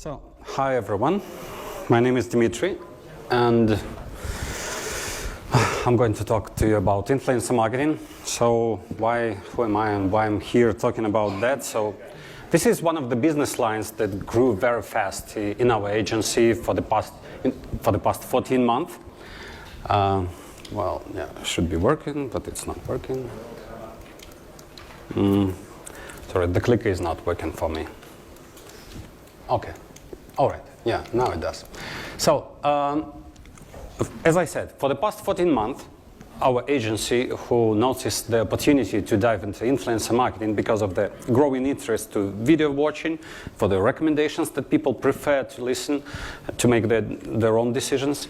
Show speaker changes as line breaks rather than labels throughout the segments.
So, hi everyone, my name is Dmitry, and I'm going to talk to you about influencer marketing. So, who am I and why I'm here talking about that? So, this is one of the business lines that grew very fast in our agency for the past 14 months. Well, yeah, it should be working, but it's not working. Sorry, the clicker is not working for me. Okay. All right. Yeah, now it does. So, as I said, for the past 14 months, our agency, who noticed the opportunity to dive into influencer marketing because of the growing interest to video watching, for the recommendations that people prefer to listen to make their own decisions.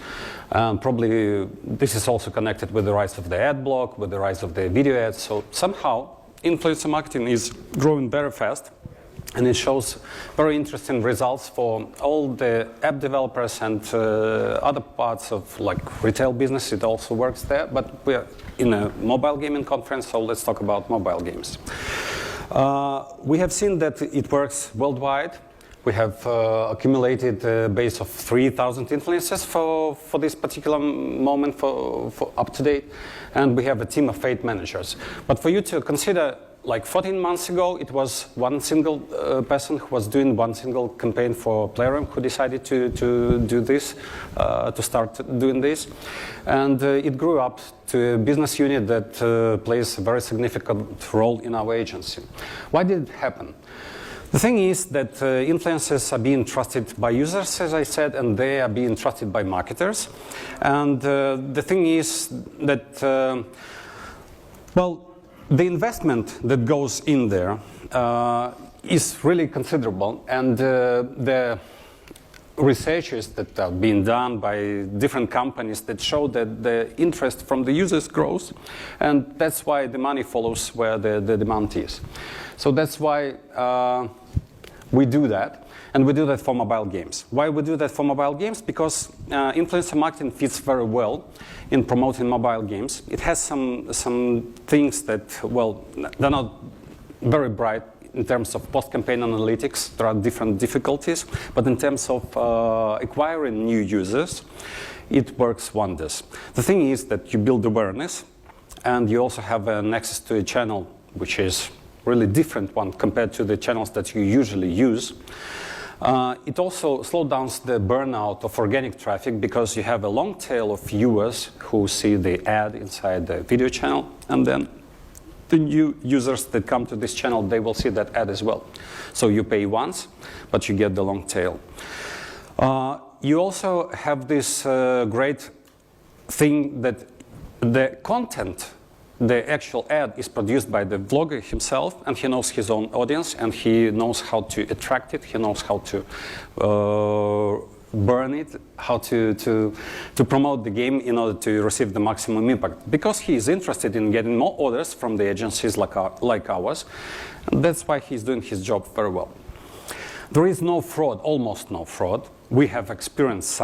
Probably this is also connected with the rise of the ad block, with the rise of the video ads. So somehow, influencer marketing is growing very fast. And it shows very interesting results for all the app developers and other parts of like retail business. It also works there. But we're in a mobile gaming conference, so let's talk about mobile games. We have seen that it works worldwide. We have accumulated a base of 3,000 influencers for this particular moment for up to date. And we have a team of 8 managers. But for you to consider, like 14 months ago, it was one single person who was doing one single campaign for Playroom who decided to do this, to start doing this. And it grew up to a business unit that plays a very significant role in our agency. Why did it happen? The thing is that influencers are being trusted by users, as I said, and they are being trusted by marketers. And the thing is that, well, the investment that goes in there is really considerable, and the researches that are being done by different companies that show that the interest from the users grows, and that's why the money follows where the demand is. So that's why we do that. And we do that for mobile games. Why we do that for mobile games? Because influencer marketing fits very well in promoting mobile games. It has some things that, well, they're not very bright in terms of post-campaign analytics. There are different difficulties. But in terms of acquiring new users, it works wonders. The thing is that you build awareness, and you also have an access to a channel which is really different one compared to the channels that you usually use. It also slows down the burnout of organic traffic because you have a long tail of viewers who see the ad inside the video channel, and then the new users that come to this channel, they will see that ad as well. So you pay once, but you get the long tail. You also have this great thing that the content, the actual ad is produced by the vlogger himself, and he knows his own audience, and he knows how to attract it, he knows how to burn it, how to promote the game in order to receive the maximum impact. Because he is interested in getting more orders from the agencies like ours, and that's why he's doing his job very well. There is no fraud, almost no fraud. We have experienced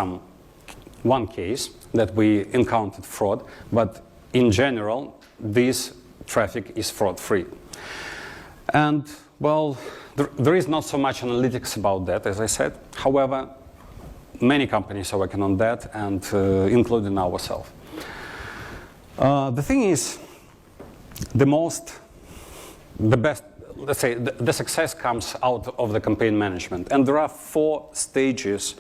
one case that we encountered fraud, but in general, this traffic is fraud-free. And, well, there is not so much analytics about that, as I said. However, many companies are working on that, and including ourselves. The thing is, the best, let's say, the success comes out of the campaign management. And there are 4 stages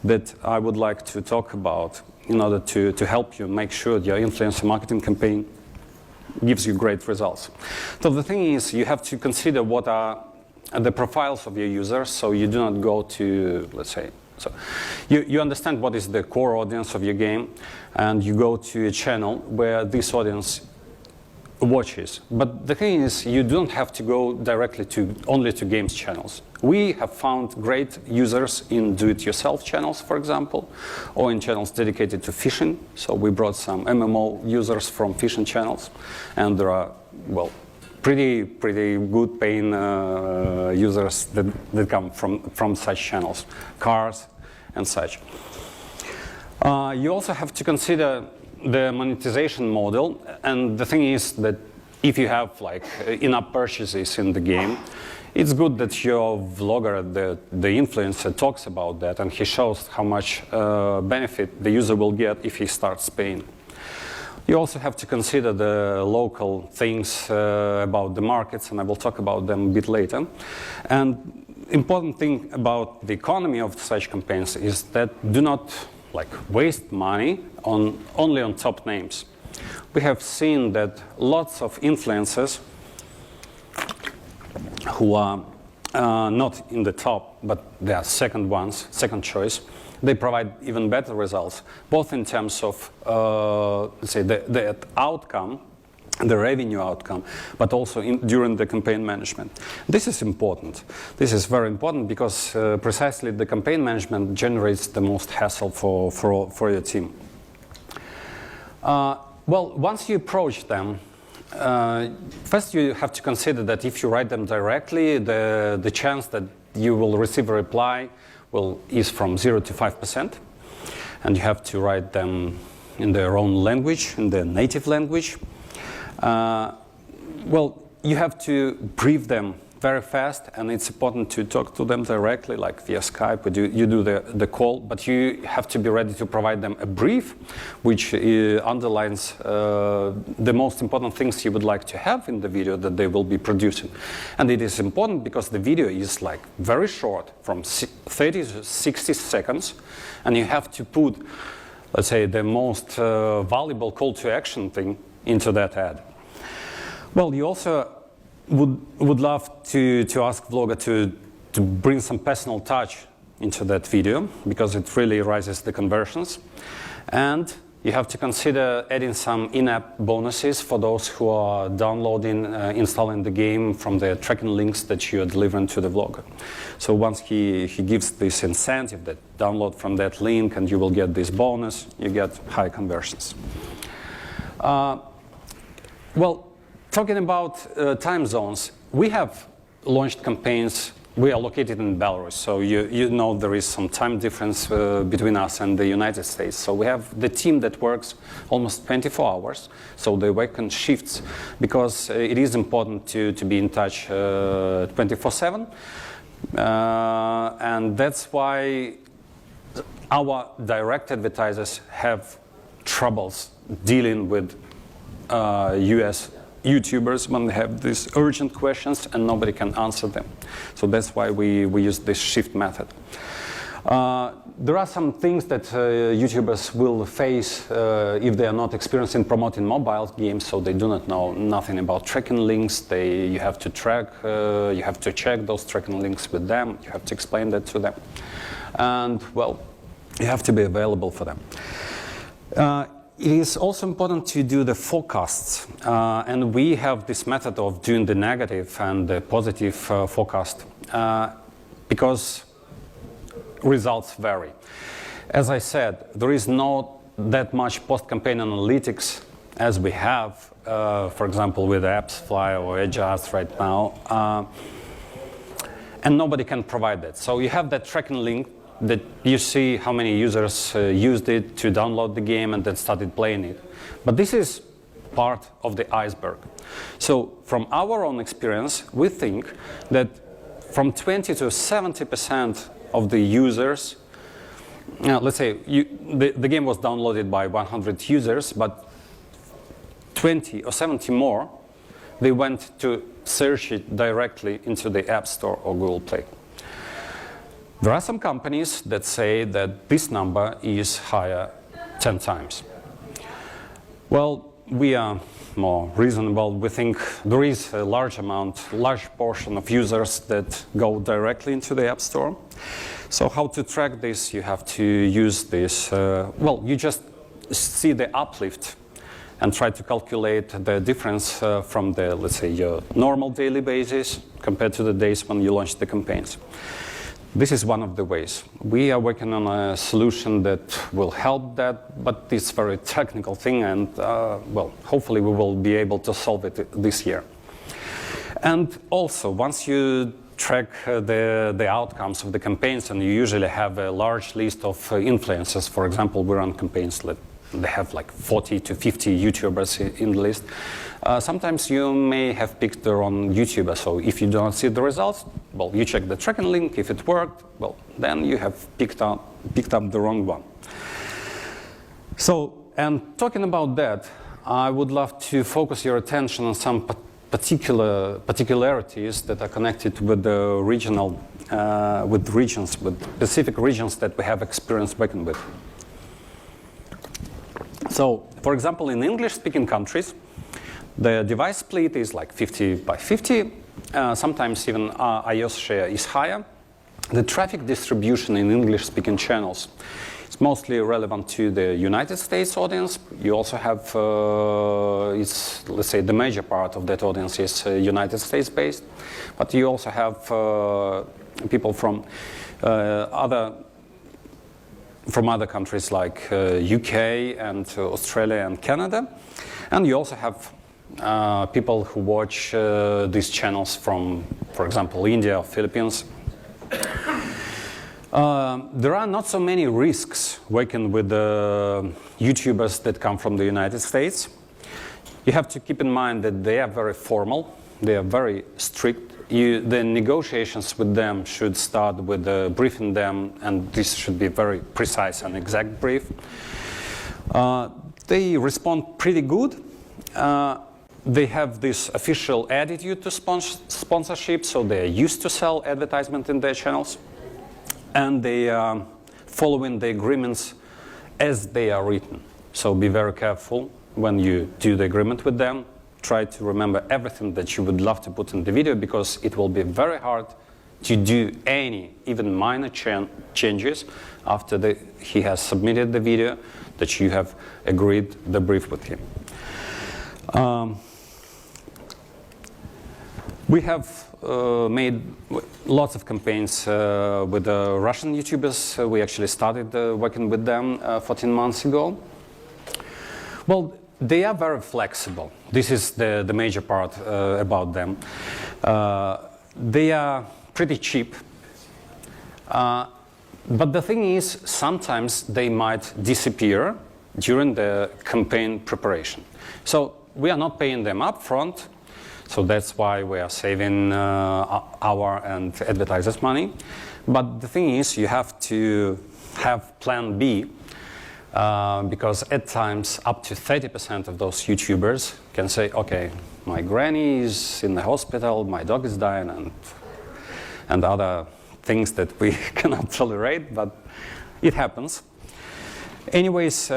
that I would like to talk about in order to help you make sure your influencer marketing campaign gives you great results. So the thing is, you have to consider what are the profiles of your users, so you do not go to, let's say, so you understand what is the core audience of your game, and you go to a channel where this audience watches. But the thing is, you don't have to go directly only to games channels. We have found great users in do-it-yourself channels, for example, or in channels dedicated to fishing. So we brought some MMO users from fishing channels, and there are, well, pretty good paying users that come from such channels, cars and such. You also have to consider the monetization model, and the thing is that if you have like in-app purchases in the game, it's good that your vlogger, the influencer, talks about that and he shows how much benefit the user will get if he starts paying. You also have to consider the local things about the markets, and I will talk about them a bit later. And important thing about the economy of such campaigns is that do not like waste money only on top names. We have seen that lots of influencers who are not in the top, but they are second choice, they provide even better results, both in terms of, let's say, the outcome, the revenue outcome, but also during the campaign management. This is important. This is very important because precisely the campaign management generates the most hassle for your team. Well, once you approach them, first you have to consider that if you write them directly, the chance that you will receive a reply is from 0 to 5%. And you have to write them in their own language, in their native language. Well, you have to brief them very fast, and it's important to talk to them directly, like via Skype. You do the call, but you have to be ready to provide them a brief, which underlines the most important things you would like to have in the video that they will be producing. And it is important because the video is like very short, from 30 to 60 seconds, and you have to put, let's say, the most valuable call to action thing into that ad. Well, you also would love to ask vlogger to bring some personal touch into that video because it really raises the conversions. And you have to consider adding some in-app bonuses for those who are downloading, installing the game from the tracking links that you are delivering to the vlogger. So once he gives this incentive that download from that link and you will get this bonus, you get high conversions. Well, talking about time zones, we have launched campaigns. We are located in Belarus, so you know there is some time difference between us and the United States. So we have the team that works almost 24 hours, so they work on shifts because it is important to be in touch 24/7. And that's why our direct advertisers have troubles dealing with US YouTubers when they have these urgent questions and nobody can answer them. So that's why we use this shift method. There are some things that YouTubers will face if they are not experienced in promoting mobile games, so they do not know nothing about tracking links. You have to track, you have to check those tracking links with them, you have to explain that to them. And well, you have to be available for them. It is also important to do the forecasts, and we have this method of doing the negative and the positive forecast because results vary. As I said, there is not that much post-campaign analytics as we have, for example, with AppsFly or Adjust right now, and nobody can provide that. So you have that tracking link that you see how many users used it to download the game and then started playing it. But this is part of the iceberg. So from our own experience, we think that from 20 to 70% of the users, let's say the game was downloaded by 100 users, but 20 or 70 more, they went to search it directly into the App Store or Google Play. There are some companies that say that this number is higher 10 times. Well, we are more reasonable. We think there is a large portion of users that go directly into the App Store. So how to track this? You have to use this. Well, you just see the uplift and try to calculate the difference from the, let's say, your normal daily basis compared to the days when you launch the campaigns. This is one of the ways. We are working on a solution that will help that, but it's a very technical thing, and well, hopefully we will be able to solve it this year. And also, once you track the outcomes of the campaigns, and you usually have a large list of influencers. For example, we run campaigns they have like 40 to 50 YouTubers in the list. Sometimes you may have picked the wrong YouTuber, so if you don't see the results, well, you check the tracking link. If it worked, well, then you have picked up the wrong one. So, and talking about that, I would love to focus your attention on some particularities that are connected with the regional, with specific regions that we have experience working with. So, for example, in English-speaking countries, the device split is like 50 by 50. Sometimes even iOS share is higher. The traffic distribution in English-speaking channels is mostly relevant to the United States audience. You also have, let's say, the major part of that audience is United States-based, but you also have people from other countries like UK and Australia and Canada, and you also have people who watch these channels from, for example, India or Philippines. There are not so many risks working with YouTubers that come from the United States. You have to keep in mind that they are very formal, they are very strict. The negotiations with them should start with briefing them, and this should be very precise and exact brief. They respond pretty good. They have this official attitude to sponsorship, so they are used to sell advertisement in their channels. And they are following the agreements as they are written. So be very careful when you do the agreement with them. Try to remember everything that you would love to put in the video, because it will be very hard to do any, even minor changes after he has submitted the video that you have agreed the brief with him. We have made lots of campaigns with the Russian YouTubers. We actually started working with them 14 months ago. Well, they are very flexible. This is the major part about them. They are pretty cheap. But the thing is, sometimes they might disappear during the campaign preparation. So we are not paying them up front. So that's why we are saving our and advertisers' money. But the thing is, you have to have plan B, because at times up to 30% of those YouTubers can say, okay, my granny is in the hospital, my dog is dying, and other things that we cannot tolerate, but it happens. Anyways,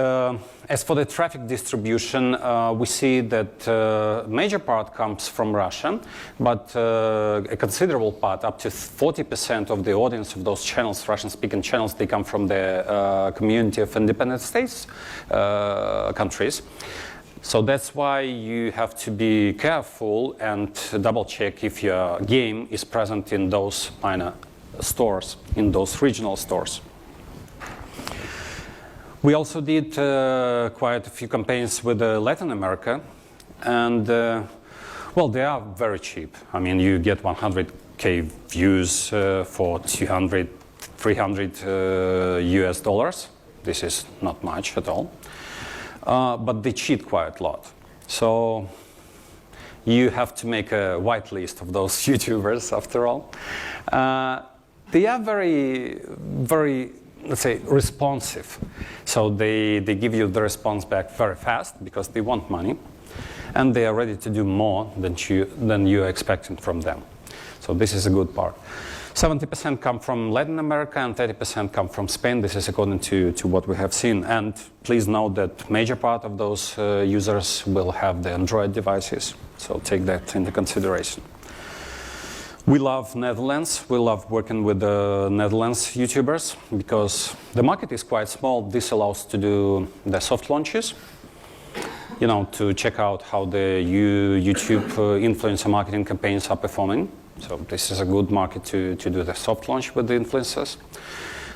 as for the traffic distribution, we see that major part comes from Russia, but a considerable part, up to 40% of the audience of those channels, Russian-speaking channels, they come from the community of independent states countries. So that's why you have to be careful and double-check if your game is present in those minor stores, in those regional stores. We also did quite a few campaigns with Latin America, and well, they are very cheap. I mean, you get 100K views for 200, 300 US dollars. This is not much at all, but they cheat quite a lot. So you have to make a white list of those YouTubers after all. They are very, very, let's say, responsive. So they give you the response back very fast because they want money, and they are ready to do more than you're expecting from them. So this is a good part. 70% come from Latin America and 30% come from Spain. This is according to what we have seen. And please note that major part of those users will have the Android devices. So take that into consideration. We love Netherlands. We love working with the Netherlands YouTubers because the market is quite small. This allows to do the soft launches, you know, to check out how the YouTube influencer marketing campaigns are performing. So this is a good market to do the soft launch with the influencers.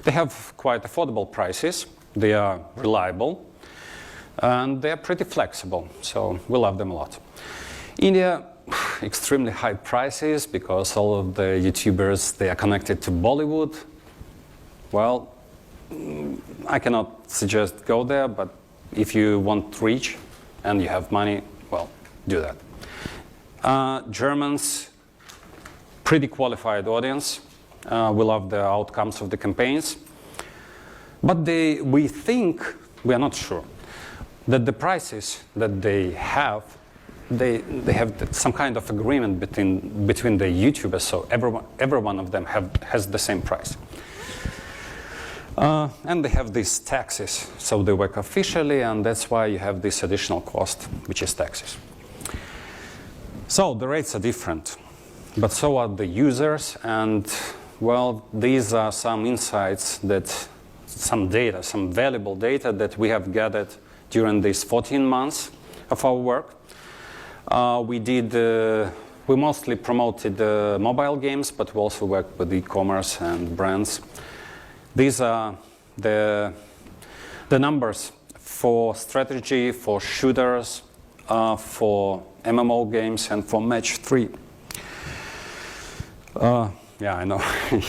They have quite affordable prices. They are reliable, and they are pretty flexible. So we love them a lot. India. Extremely high prices because all of the YouTubers, they are connected to Bollywood. Well, I cannot suggest go there, but If you want reach and you have money, well, do that. Germans, pretty qualified audience. We love the outcomes of the campaigns. But we think, we are not sure, that the prices that they have some kind of agreement between the YouTubers, so every one of them has the same price. And they have these taxes, so they work officially, and that's why you have this additional cost, which is taxes. So the rates are different, but so are the users, and well, these are some insights some valuable data that we have gathered during these 14 months of our work. We mostly promoted mobile games, but we also worked with e-commerce and brands. These are the numbers for strategy, for shooters, for MMO games, and for match 3. Yeah, I know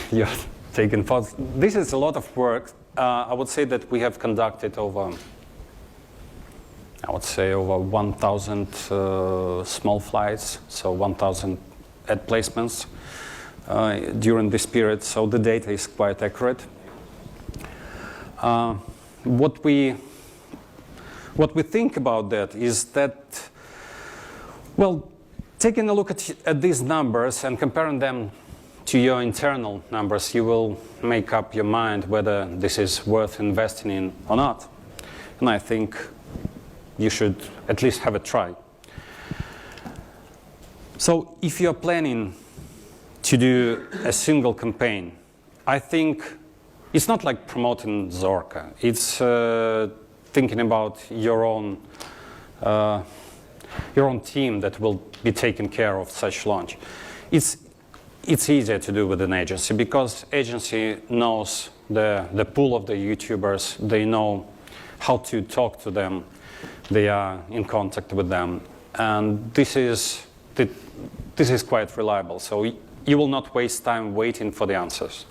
you're taking thoughts. This is a lot of work. I would say that we have conducted over 1,000 small flights, so 1,000 ad placements during this period. So the data is quite accurate. What we think about that is that, well, taking a look at these numbers and comparing them to your internal numbers, you will make up your mind whether this is worth investing in or not. And I think you should at least have a try. So if you're planning to do a single campaign, I think it's not like promoting Zorka. It's thinking about your own team that will be taking care of such launch. It's easier to do with an agency because agency knows the pool of the YouTubers. They know how to talk to them. They are in contact with them, and this is quite reliable. So you will not waste time waiting for the answers.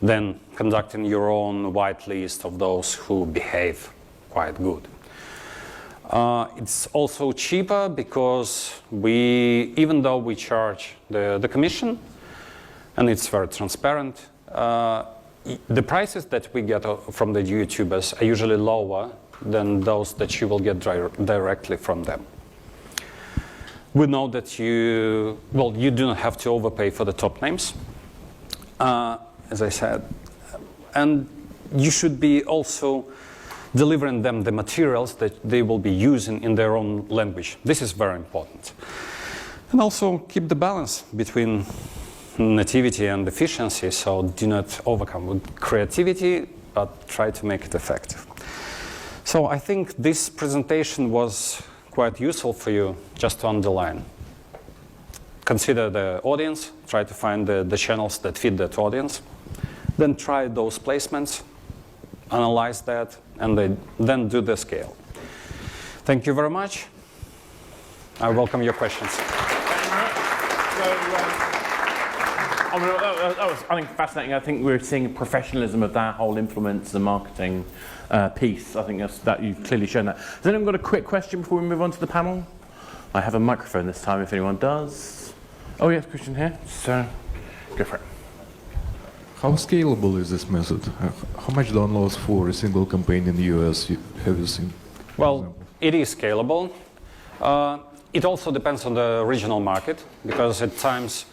Then conducting your own white list of those who behave quite good. It's also cheaper because even though we charge the commission, and it's very transparent, the prices that we get from the YouTubers are usually lower than those that you will get directly from them. We know that you do not have to overpay for the top names, as I said, and you should be also delivering them the materials that they will be using in their own language. This is very important. And also keep the balance between nativity and efficiency, so do not overcome with creativity, but try to make it effective. So I think this presentation was quite useful for you, just to underline. Consider the audience, try to find the channels that fit that audience, then try those placements, analyze that, and then do the scale. Thank you very much. I welcome your questions.
That was, I think, fascinating. I think we're seeing professionalism of that whole influence and marketing piece. I think that you've clearly shown that. Has anyone got a quick question before we move on to the panel? I have a microphone this time if anyone does. Oh yes, question here. So, go for it.
How scalable is this method? How much downloads for a single campaign in the US have you seen?
Well, it is scalable. It also depends on the regional market, because at times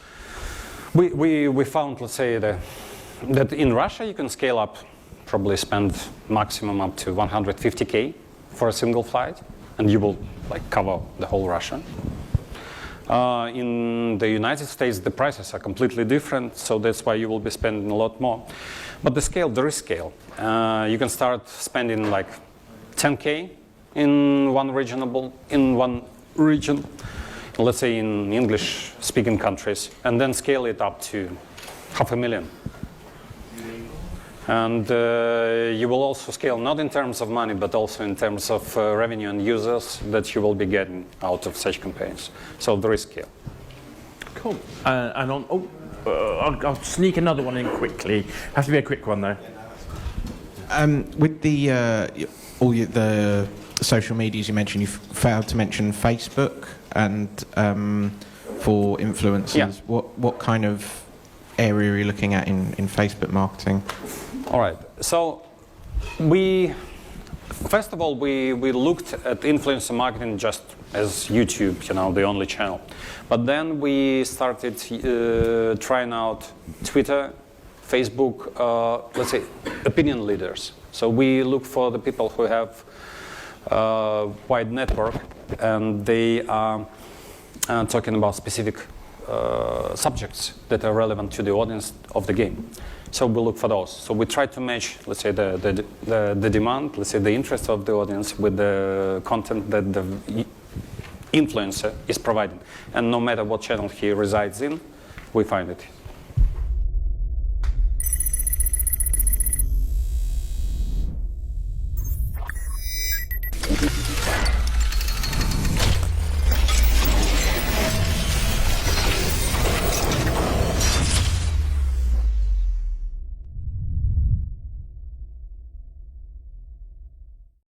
we found, let's say, that in Russia you can scale up, probably spend maximum up to 150K for a single flight, and you will cover the whole Russia. In the United States, the prices are completely different, so that's why you will be spending a lot more. But there is scale. You can start spending 10K in one region, let's say in English-speaking countries, and then scale it up to 500,000. And you will also scale not in terms of money, but also in terms of revenue and users that you will be getting out of such campaigns. So there is scale.
Cool. I'll sneak another one in quickly. Has to be a quick one though.
With the the social medias you mentioned, you failed to mention Facebook and for influencers.
Yeah.
What kind of area are you looking at in Facebook marketing?
All right. So first of all, we looked at influencer marketing just as YouTube, the only channel. But then we started trying out Twitter, Facebook, let's say opinion leaders. So we look for the people who have a wide network and they are talking about specific subjects that are relevant to the audience of the game. So we look for those. So we try to match, let's say, the demand, let's say, the interest of the audience with the content that the influencer is providing. And no matter what channel he resides in, we find it.